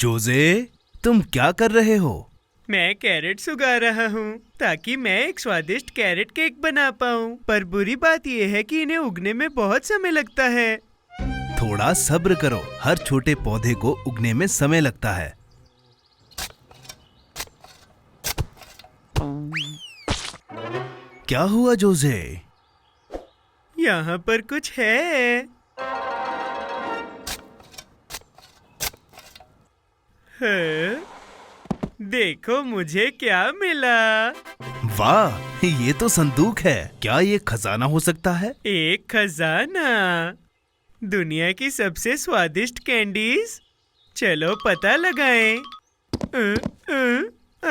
Jose, तुम क्या कर रहे हो? मैं कैरेट्स उगा रहा हूँ ताकि मैं एक स्वादिष्ट कैरेट केक बना पाऊँ। पर बुरी बात यह है कि इन्हें उगने में बहुत समय लगता है। थोड़ा सब्र करो, हर छोटे पौधे को उगने में समय लगता है। क्या हुआ जोजे? यहाँ पर कुछ है। देखो मुझे क्या मिला। वाह, ये तो संदूक है। क्या ये खजाना हो सकता है? एक खजाना, दुनिया की सबसे स्वादिष्ट कैंडीज। चलो पता लगाएं।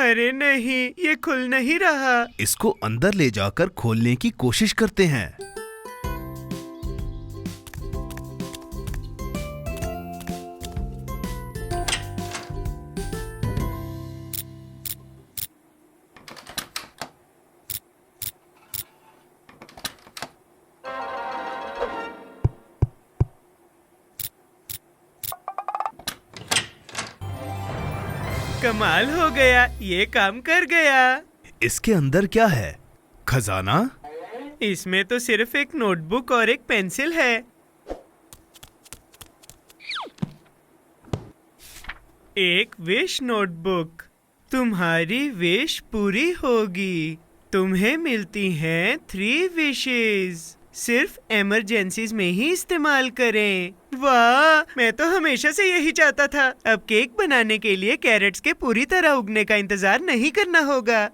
अरे नहीं, ये खुल नहीं रहा। इसको अंदर ले जाकर खोलने की कोशिश करते हैं। कमाल हो गया, ये काम कर गया। इसके अंदर क्या है? खजाना? इसमें तो सिर्फ एक नोटबुक और एक पेंसिल है। एक विश नोटबुक। तुम्हारी विश पूरी होगी। तुम्हें मिलती हैं 3 विशेस। सिर्फ इमरजेंसीज में ही इस्तेमाल करें। वाह, मैं तो हमेशा से यही चाहता था। अब केक बनाने के लिए कैरेट्स के पूरी तरह उगने का इंतजार नहीं करना होगा।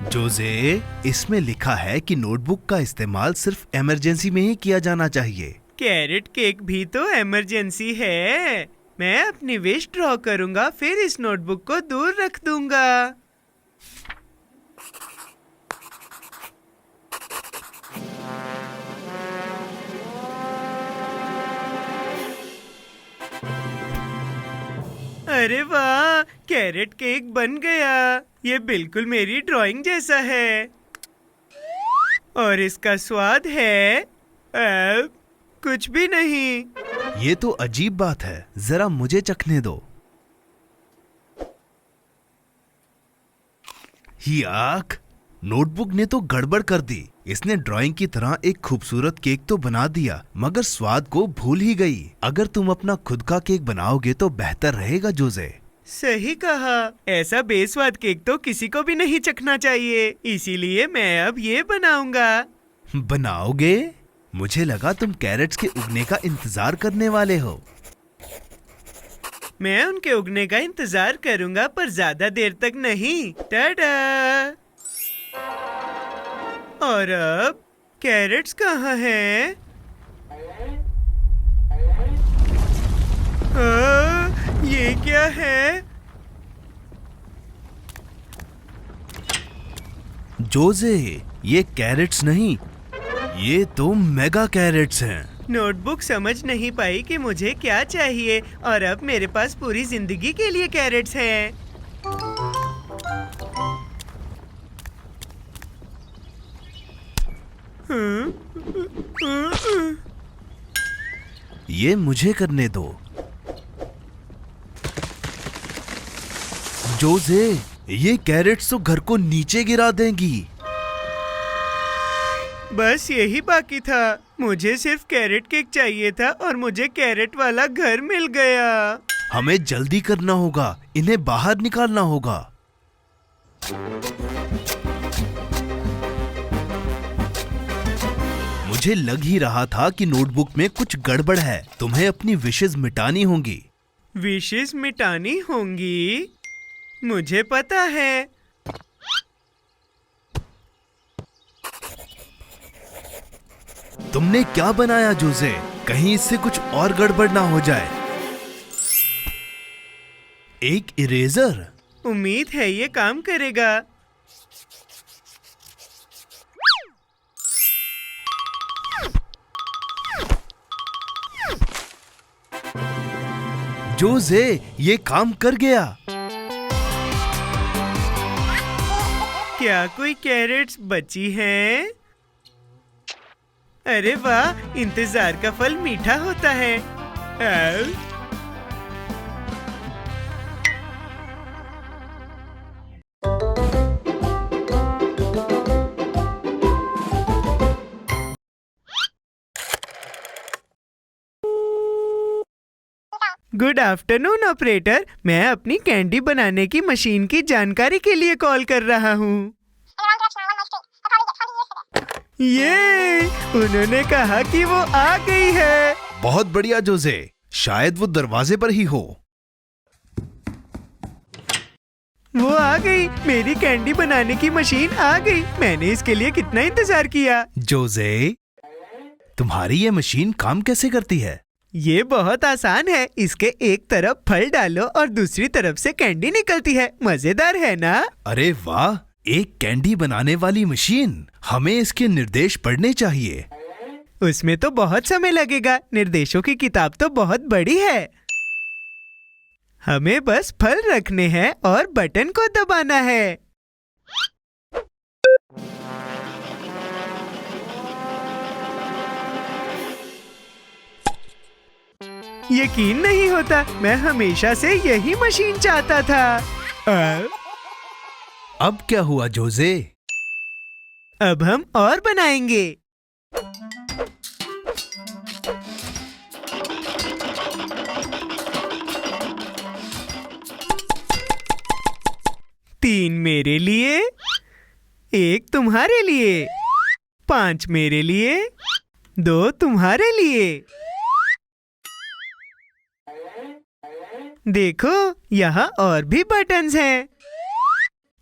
जोजे, इसमें लिखा है कि नोटबुक का इस्तेमाल सिर्फ इमरजेंसी में ही किया जाना चाहिए। कैरेट केक भी तो इमरजेंसी है। मैं अपनी विश ड्रॉ करूंगा, फिर इस नोटबुक को दूर रख दूंगा। अरे वाह, कैरेट केक बन गया। ये बिल्कुल मेरी ड्राइंग जैसा है। और इसका स्वाद है कुछ भी नहीं। ये तो अजीब बात है, जरा मुझे चखने दो। याक, नोटबुक ने तो गड़बड़ कर दी। इसने ड्राइंग की तरह एक खूबसूरत केक तो बना दिया, मगर स्वाद को भूल ही गई। अगर तुम अपना खुद का केक बनाओगे तो बेहतर रहेगा जोजे। सही कहा। ऐसा बेस्वाद केक तो किसी को भी नहीं चखना चाहिए। इसीलिए मैं अब ये बनाऊंगा। बनाओगे? मुझे लगा तुम कैरेट्स के उगने का इंतजार करने वाले हो। मैं उनके उगने का इंतजार करूंगा, पर ज्यादा देर तक नहीं। टाडा! और अब कैरेट्स कहाँ हैं? ये क्या है? जोजे, ये कैरेट्स नहीं, ये तो मेगा कैरेट्स हैं। नोटबुक समझ नहीं पाई कि मुझे क्या चाहिए, और अब मेरे पास पूरी जिंदगी के लिए कैरेट्स हैं। ये मुझे करने दो। जोजे, ये कैरेट्स तो घर को नीचे गिरा देंगी। बस यही बाकी था। मुझे सिर्फ कैरेट केक चाहिए था और मुझे कैरेट वाला घर मिल गया। हमें जल्दी करना होगा, इन्हें बाहर निकालना होगा। मुझे लग ही रहा था कि नोटबुक में कुछ गड़बड़ है। तुम्हें अपनी विशेस मिटानी होंगी। विशेस मिटानी होंगी? मुझे पता है। तुमने क्या बनाया जोजे? कहीं इससे कुछ और गड़बड़ ना हो जाए। एक इरेजर? उम्मीद है ये काम करेगा। जोजे, ये काम कर गया। क्या कोई कैरेट्स बची हैं? अरे वाह, इंतजार का फल मीठा होता है। गुड आफ्टरनून ऑपरेटर, मैं अपनी कैंडी बनाने की मशीन की जानकारी के लिए कॉल कर रहा हूँ। ये उन्होंने कहा कि वो आ गई है। बहुत बढ़िया जोजे, शायद वो दरवाजे पर ही हो। वो आ गई, मेरी कैंडी बनाने की मशीन आ गई। मैंने इसके लिए कितना इंतजार किया। जोजे, तुम्हारी ये मशीन काम कैसे करती है? ये बहुत आसान है। इसके एक तरफ फल डालो और दूसरी तरफ से कैंडी निकलती है। मजेदार है ना? अरे वाह, एक कैंडी बनाने वाली मशीन। हमें इसके निर्देश पढ़ने चाहिए। उसमें तो बहुत समय लगेगा। निर्देशों की किताब तो बहुत बड़ी है। हमें बस फल रखने हैं और बटन को दबाना है। यकीन नहीं होता, मैं हमेशा से यही मशीन चाहता था। अब क्या हुआ जोजे? अब हम और बनाएंगे। तीन मेरे लिए, एक तुम्हारे लिए, 5 मेरे लिए, 2 तुम्हारे लिए। देखो, यहाँ और भी बटन्स हैं।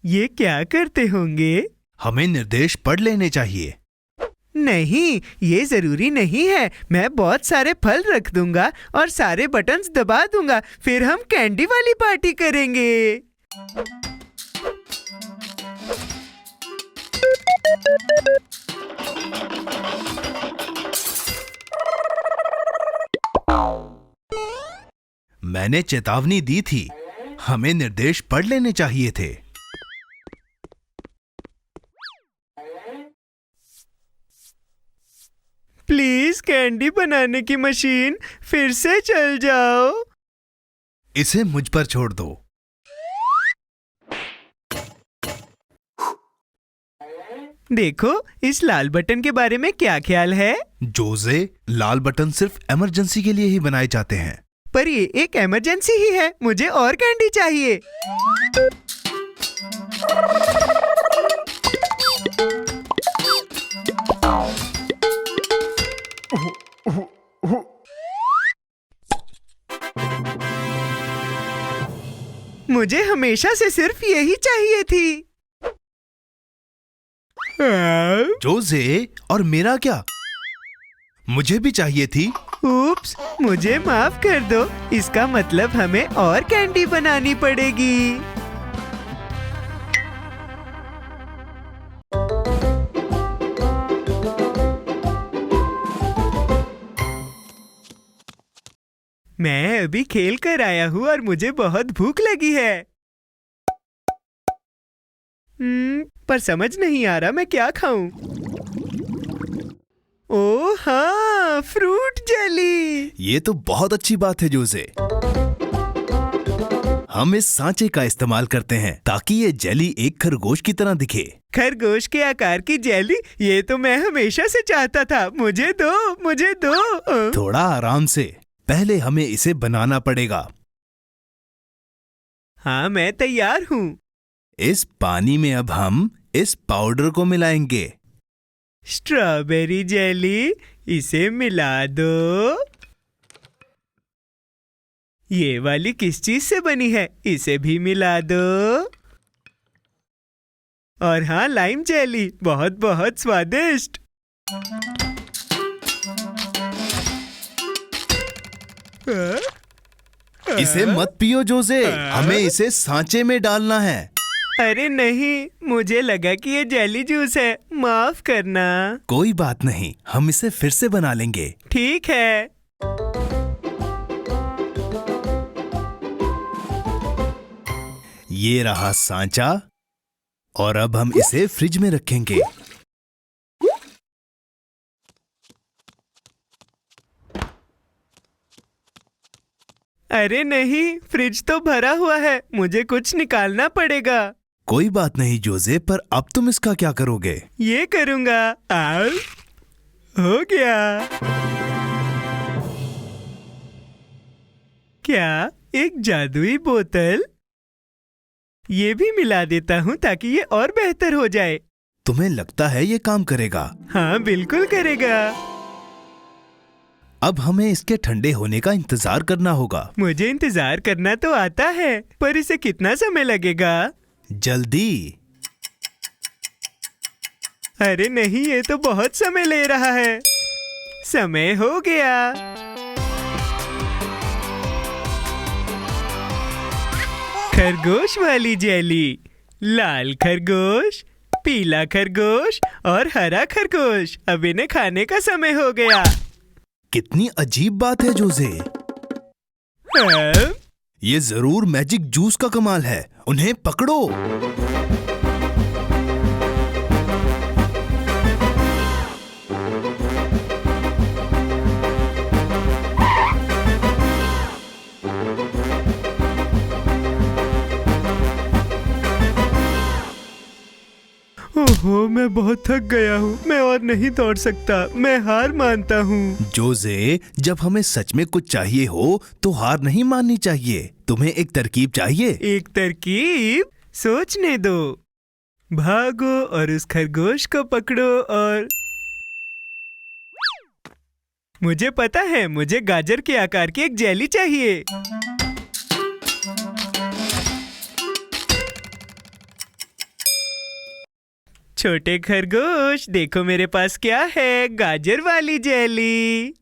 ये क्या करते होंगे? हमें निर्देश पढ़ लेने चाहिए। नहीं, ये जरूरी नहीं है। मैं बहुत सारे फल रख दूंगा और सारे बटन्स दबा दूंगा। फिर हम कैंडी वाली पार्टी करेंगे। मैंने चेतावनी दी थी, हमें निर्देश पढ़ लेने चाहिए थे। प्लीज कैंडी बनाने की मशीन फिर से चल जाओ। इसे मुझ पर छोड़ दो। देखो, इस लाल बटन के बारे में क्या ख्याल है? जोजे, लाल बटन सिर्फ इमरजेंसी के लिए ही बनाए जाते हैं। पर ये एक इमरजेंसी ही है। मुझे और कैंडी चाहिए। मुझे हमेशा से सिर्फ यही चाहिए थी। जोजे, और मेरा क्या? मुझे भी चाहिए थी। उप्स, मुझे माफ कर दो। इसका मतलब हमें और कैंडी बनानी पड़ेगी। मैं अभी खेल कर आया हूँ और मुझे बहुत भूख लगी है। पर समझ नहीं आ रहा मैं क्या खाऊं। ओह हाँ, फ्रूट जेली। ये तो बहुत अच्छी बात है जोसे। हम इस सांचे का इस्तेमाल करते हैं ताकि ये जेली एक खरगोश की तरह दिखे। खरगोश के आकार की जेली? ये तो मैं हमेशा से चाहता था। मुझे दो, मुझे दो। थोड़ा आराम से, पहले हमें इसे बनाना पड़ेगा। हाँ, मैं तैयार हूँ। इस पानी में अब हम इस पाउडर को मिलाएंगे। स्ट्रॉबेरी जेली, इसे मिला दो। ये वाली किस चीज से बनी है? इसे भी मिला दो। और हाँ, लाइम जेली, बहुत बहुत स्वादिष्ट। इसे मत पियो जोसे, हमें इसे सांचे में डालना है। अरे नहीं, मुझे लगा कि ये जेली जूस है। माफ करना। कोई बात नहीं, हम इसे फिर से बना लेंगे। ठीक है। ये रहा सांचा, और अब हम इसे फ्रिज में रखेंगे। अरे नहीं, फ्रिज तो भरा हुआ है। मुझे कुछ निकालना पड़ेगा। कोई बात नहीं जोसे, पर अब तुम इसका क्या करोगे? ये करूंगा। आओ, हो गया। क्या एक जादुई बोतल? ये भी मिला देता हूँ ताकि ये और बेहतर हो जाए। तुम्हें लगता है ये काम करेगा? हाँ, बिल्कुल करेगा। अब हमें इसके ठंडे होने का इंतजार करना होगा। मुझे इंतजार करना तो आता है, पर इसे कितना समय लगेगा? जल्दी। अरे नहीं, ये तो बहुत समय ले रहा है। समय हो गया। खरगोश वाली जेली, लाल खरगोश, पीला खरगोश और हरा खरगोश। अब इन्हें खाने का समय हो गया। कितनी अजीब बात है जोसे। हाँ? ये जरूर मैजिक जूस का कमाल है। उन्हें पकड़ो। ओहो, मैं बहुत थक गया हूँ। मैं और नहीं दौड़ सकता। मैं हार मानता हूँ। जोसे, जब हमें सच में कुछ चाहिए हो तो हार नहीं माननी चाहिए। तुम्हें एक तरकीब चाहिए। एक तरकीब? सोचने दो। भागो और उस खरगोश को पकड़ो और... मुझे पता है, मुझे गाजर के आकार की एक जेली चाहिए। छोटे खरगोश, देखो मेरे पास क्या है, गाजर वाली जेली।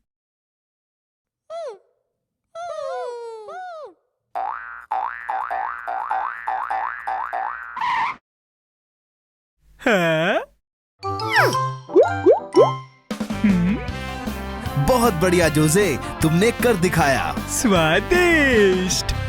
हाँ? बहुत बढ़िया जोसे, तुमने कर दिखाया। स्वादिष्ट।